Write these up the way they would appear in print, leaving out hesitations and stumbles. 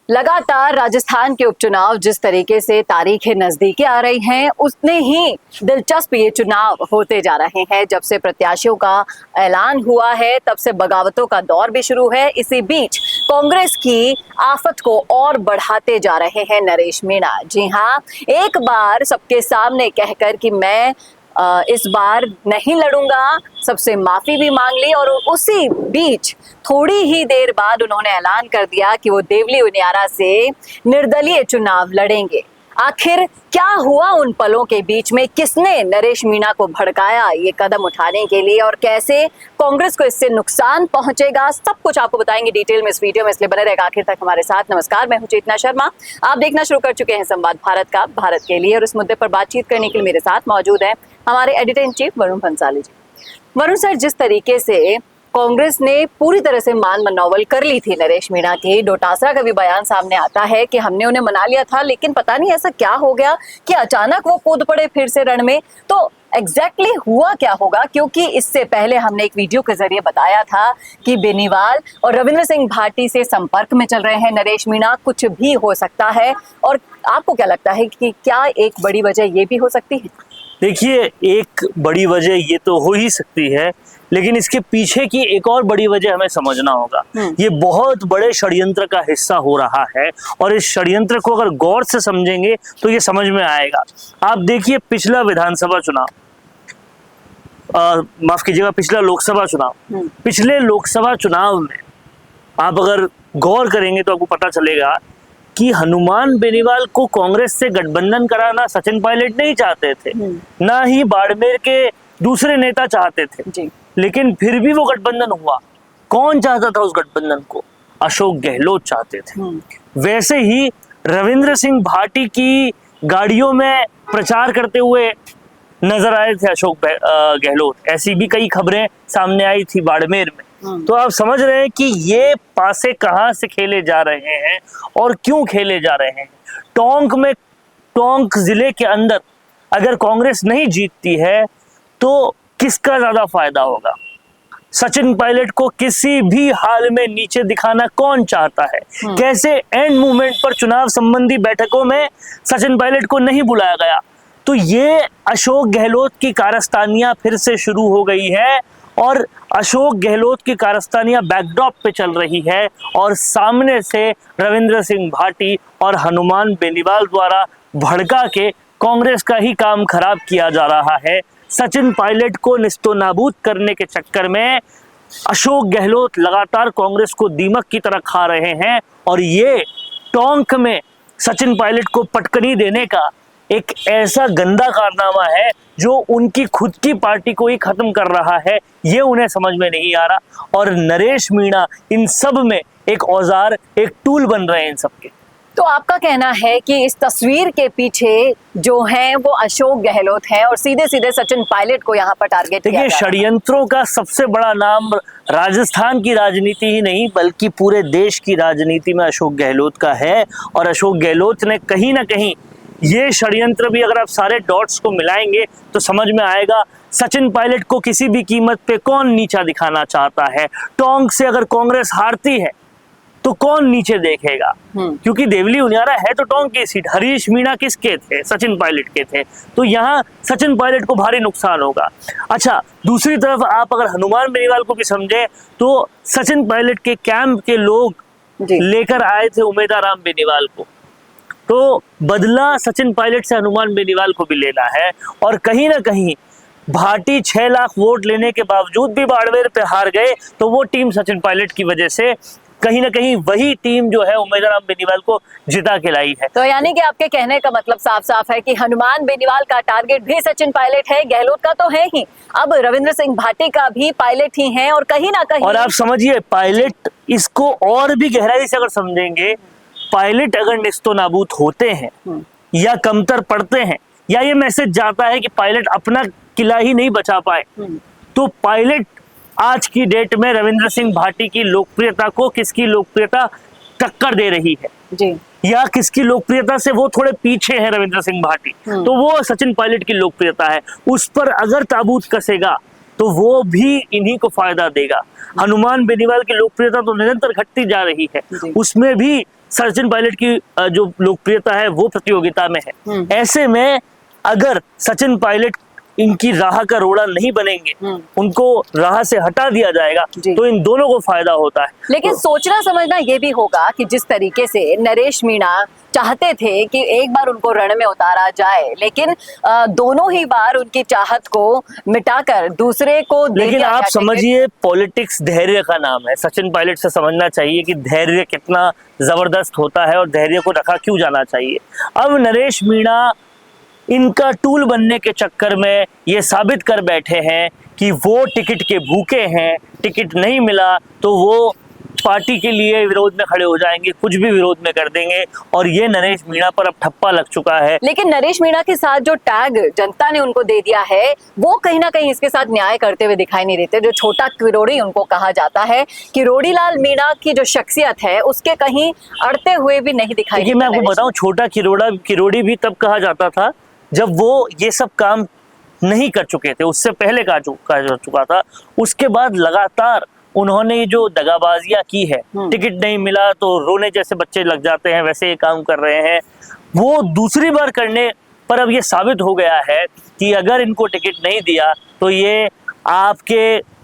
लगातार राजस्थान के उपचुनाव जिस तरीके से तारीखें नजदीकी आ रही हैं, उतने ही दिलचस्प ये चुनाव होते जा रहे हैं। जब से प्रत्याशियों का ऐलान हुआ है तब से बगावतों का दौर भी शुरू है। इसी बीच कांग्रेस की आफत को और बढ़ाते जा रहे हैं नरेश मीणा। जी हाँ, एक बार सबके सामने कहकर कि मैं इस बार नहीं लड़ूंगा, सबसे माफी भी मांग ली और उसी बीच थोड़ी ही देर बाद उन्होंने ऐलान कर दिया कि वो देवली उनियारा से निर्दलीय चुनाव लड़ेंगे। आखिर क्या हुआ उन पलों के बीच में? किसने नरेश मीणा को भड़काया ये कदम उठाने के लिए और कैसे कांग्रेस को इससे नुकसान पहुंचेगा, सब कुछ आपको बताएंगे डिटेल में इस वीडियो में, इसलिए बने रहेगा आखिर तक हमारे साथ। नमस्कार, मैं हूं चेतना शर्मा। आप देखना शुरू कर चुके हैं संवाद भारत का, भारत के लिए, और इस मुद्दे पर बातचीत करने के लिए मेरे साथ मौजूद है हमारे editor in chief Varun Bhansali ji. Varun sir, जिस तरीके से कांग्रेस ने पूरी तरह से मान मनौवल कर ली थी नरेश मीणा की, डोटासरा का भी बयान सामने आता है कि हमने उन्हें मना लिया था, लेकिन पता नहीं ऐसा क्या हो गया कि अचानक वो कूद पड़े फिर से रण में। तो एग्जैक्टली हुआ क्या होगा? क्योंकि इससे पहले हमने एक वीडियो के जरिए बताया था कि बेनीवाल और रविंद्र सिंह भाटी से संपर्क में चल रहे हैं नरेश मीणा, कुछ भी हो सकता है। और आपको क्या लगता है कि क्या एक बड़ी वजह ये भी हो सकती है? देखिए, एक बड़ी वजह ये तो हो ही सकती है, लेकिन इसके पीछे की एक और बड़ी वजह हमें समझना होगा। ये बहुत बड़े षड्यंत्र का हिस्सा हो रहा है और इस षड्यंत्र को अगर गौर से समझेंगे तो ये समझ में आएगा। आप देखिए, पिछला विधानसभा चुनाव, माफ कीजिएगा, पिछला लोकसभा चुनाव, पिछले लोकसभा चुनाव में आप अगर गौर करेंगे तो आपको पता चलेगा कि हनुमान बेनीवाल को कांग्रेस से गठबंधन कराना सचिन पायलट नहीं चाहते थे, ना ही बाड़मेर के दूसरे नेता चाहते थे जी। लेकिन फिर भी वो गठबंधन हुआ। कौन चाहता था उस गठबंधन को? अशोक गहलोत चाहते थे। वैसे ही रविंद्र सिंह भाटी की गाड़ियों में प्रचार करते हुए नजर आए थे अशोक गहलोत। ऐसी भी कई खबरें सामने आई थी बाड़मेर में। तो आप समझ रहे हैं कि ये पासे कहां से खेले जा रहे हैं और क्यों खेले जा रहे हैं। टोंक जिले के अंदर अगर कांग्रेस नहीं जीतती है तो किसका ज्यादा फायदा होगा? सचिन पायलट को किसी भी हाल में नीचे दिखाना कौन चाहता है? कैसे एंड मूवमेंट पर चुनाव संबंधी बैठकों में सचिन पायलट को नहीं बुलाया गया? तो ये अशोक गहलोत की कारस्तानियां फिर से शुरू हो गई है और अशोक गहलोत की कारस्तानियां बैकड्रॉप पे चल रही है और सामने से रविंद्र सिंह भाटी और हनुमान बेनीवाल द्वारा भड़का के कांग्रेस का ही काम खराब किया जा रहा है। सचिन पायलट को निस्तोनाबूद करने के चक्कर में अशोक गहलोत लगातार कांग्रेस को दीमक की तरह खा रहे हैं और ये टोंक में सचिन पायलट को पटकनी देने का एक ऐसा गंदा कारनामा है जो उनकी खुद की पार्टी को ही खत्म कर रहा है। ये उन्हें समझ में नहीं आ रहा और नरेश मीणा इन सब में एक औजार, एक टूल बन रहे हैं इन सबके। तो आपका कहना है कि इस तस्वीर के पीछे जो हैं वो अशोक गहलोत हैं और सीधे सीधे सचिन पायलट को यहाँ पर टारगेट किया जा रहा है। देखिए, षड्यंत्रों का सबसे बड़ा नाम राजस्थान की राजनीति ही नहीं बल्कि पूरे देश की राजनीति में अशोक गहलोत का है और अशोक गहलोत ने कहीं ना कहीं ये षड्यंत्र भी, अगर आप सारे डॉट्स को मिलाएंगे तो समझ में आएगा सचिन पायलट को किसी भी कीमत पे कौन नीचा दिखाना चाहता है। टोंक से अगर कांग्रेस हारती है तो कौन नीचे देखेगा? क्योंकि देवली उनियारा है तो टोंक की सीट। हरीश मीणा किसके थे? सचिन पायलट के थे। तो यहाँ सचिन पायलट को भारी नुकसान होगा। अच्छा, दूसरी तरफ आप अगर हनुमान बेनीवाल को भी समझे तो सचिन पायलट के कैंप के लोग लेकर आए थे उमेदाराम बेनीवाल को, तो बदला सचिन पायलट से हनुमान बेनीवाल को भी लेना है। और कहीं ना कहीं भाटी 6 लाख वोट लेने के बावजूद भी बाड़मेर पे हार गए तो वो टीम सचिन पायलट की वजह से कहीं ना कहीं वही टीम जो है उमेदराम बेनीवाल को जिता के लाई है। तो यानी कि आपके कहने का मतलब साफ साफ है कि हनुमान बेनीवाल का टारगेट भी सचिन पायलट है, गहलोत का तो है ही, अब रविंद्र सिंह भाटी का भी पायलट ही है और कहीं ना कहीं। और आप समझिए, पायलट इसको और भी गहराई से अगर समझेंगे, पायलट अगर निस्तोनाबूद होते हैं या कमतर पड़ते हैं या ये मैसेज जाता है कि पायलट अपना किला ही नहीं बचा पाए, तो पायलट आज की डेट में रविंद्र सिंह भाटी की लोकप्रियता को किसकी लोकप्रियता टक्कर दे रही है जी, या किसकी लोकप्रियता से वो थोड़े पीछे है रविंद्र सिंह भाटी, तो वो सचिन पायलट की लोकप्रियता है। उस पर अगर ताबूत कसेगा तो वो भी इन्हीं को फायदा देगा। हनुमान बेनीवाल की लोकप्रियता तो निरंतर घटती जा रही है, उसमें भी सचिन पायलट की जो लोकप्रियता है वो प्रतियोगिता में है। ऐसे में अगर सचिन पायलट इनकी राह का रोड़ा नहीं बनेंगे, उनको राह से हटा दिया जाएगा, तो इन दोनों को फायदा होता है। लेकिन तो सोचना समझना ये भी होगा कि जिस तरीके से नरेश मीणा चाहते थे कि एक बार उनको रण में उतारा जाए, लेकिन दोनों ही बार उनकी चाहत को मिटाकर दूसरे को दे लेकिन दिया आप गया समझिए, पॉलिटिक्स धैर्य का नाम है। सचिन पायलट से समझना चाहिए कि धैर्य कितना जबरदस्त होता है और धैर्य को रखा क्यों जाना चाहिए। अब नरेश मीणा इनका टूल बनने के चक्कर में ये साबित कर बैठे हैं कि वो टिकट के भूखे हैं। टिकट नहीं मिला तो वो पार्टी के लिए विरोध में खड़े हो जाएंगे, कुछ भी विरोध में कर देंगे, और ये नरेश मीणा पर अब ठप्पा लग चुका है। लेकिन नरेश मीणा के साथ जो टैग जनता ने उनको दे दिया है, वो कहीं ना कहीं इसके साथ न्याय करते हुए दिखाई नहीं देते। जो छोटा किरोड़ी उनको कहा जाता है, किरोड़ी लाल मीणा की जो शख्सियत है उसके कहीं अड़ते हुए भी नहीं दिखाई देते। मैं आपको बताऊं, छोटा किरोड़ी भी तब कहा जाता था जब वो ये सब काम नहीं कर चुके थे, उससे पहले कहा जा चुका था। उसके बाद लगातार उन्होंने ये जो दगाबाजियां की है, टिकट नहीं मिला तो रोने जैसे बच्चे लग जाते हैं, वैसे ये काम कर रहे हैं। वो दूसरी बार करने पर अब ये साबित हो गया है कि अगर इनको टिकट नहीं दिया तो ये आपके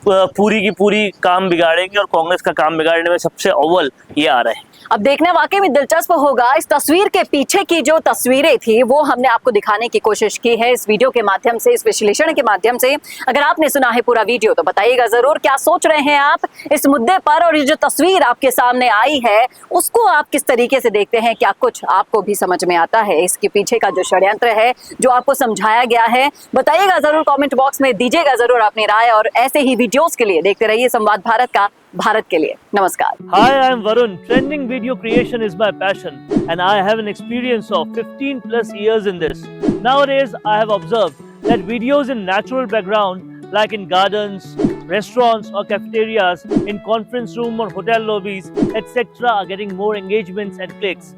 पूरी की पूरी काम बिगाड़ेंगे, और कांग्रेस का काम बिगाड़ने में सबसे अव्वल ये आ रहे हैं। अब देखना वाकई में दिलचस्प होगा। इस तस्वीर के पीछे की जो तस्वीरें थी वो हमने आपको दिखाने की कोशिश की है इस वीडियो के माध्यम से, इस विश्लेषण के माध्यम से। अगर आपने सुना है पूरा वीडियो तो बताइएगा जरूर क्या सोच रहे हैं आप इस मुद्दे पर, और ये जो तस्वीर आपके सामने आई है उसको आप किस तरीके से देखते हैं। क्या कुछ आपको भी समझ में आता है इसके पीछे का जो षड्यंत्र है, जो आपको समझाया गया है? बताइएगा जरूर, कॉमेंट बॉक्स में दीजिएगा जरूर अपनी राय, और ऐसे ही वीडियोस के लिए देखते रहिए संवाद भारत का, भारत के लिए। नमस्कार। Hi, I am Varun. Trending video creation is my passion and I have an experience of 15 plus years in this. Nowadays, I have observed that videos in natural background like in gardens, restaurants or cafeterias, in conference room or hotel lobbies, etc. are getting more engagements and clicks.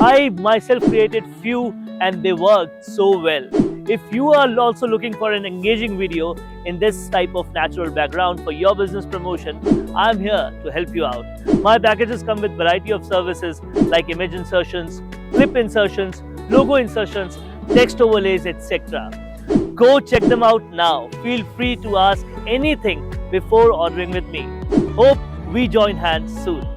I myself created few and they worked so well. If you are also looking for an engaging video in this type of natural background for your business promotion, I'm here to help you out. My packages come with variety of services like image insertions, clip insertions, logo insertions, text overlays, etc. Go check them out now. Feel free to ask anything before ordering with me. Hope we join hands soon.